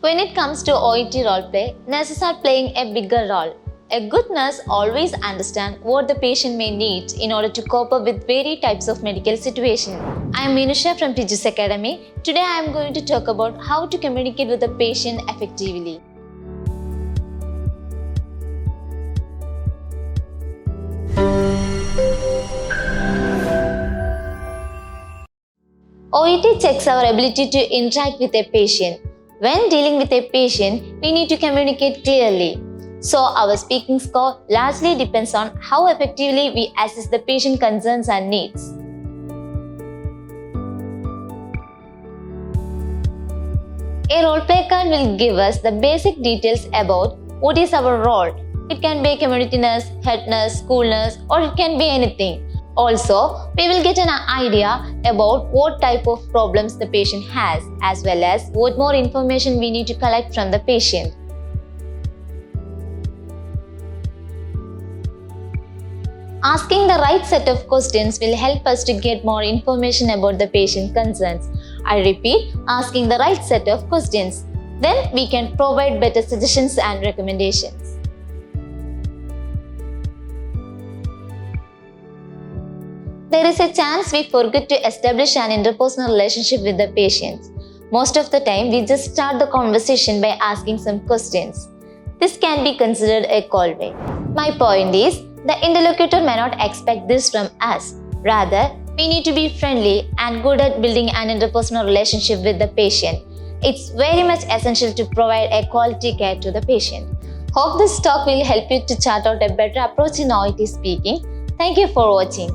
When it comes to OET roleplay, nurses are playing a bigger role. A good nurse always understands what the patient may need in order to cope up with varied types of medical situations. I am Minusha from Teachers Academy. Today I am going to talk about how to communicate with the patient effectively. OET checks our ability to interact with a patient. When dealing with a patient, we need to communicate clearly. So, our speaking score largely depends on how effectively we assess the patient concerns and needs. A roleplay card will give us the basic details about what is our role. It can be a community nurse, head nurse, school nurse, or it can be anything. Also, we will get an idea about what type of problems the patient has, as well as what more information we need to collect from the patient. Asking the right set of questions will help us to get more information about the patient concerns. I repeat, asking the right set of questions. Then we can provide better suggestions and recommendations. There is a chance we forget to establish an interpersonal relationship with the patient. Most of the time, we just start the conversation by asking some questions. This can be considered a callback. My point is, the interlocutor may not expect this from us. Rather, we need to be friendly and good at building an interpersonal relationship with the patient. It's very much essential to provide a quality care to the patient. Hope this talk will help you to chart out a better approach in OET speaking. Thank you for watching.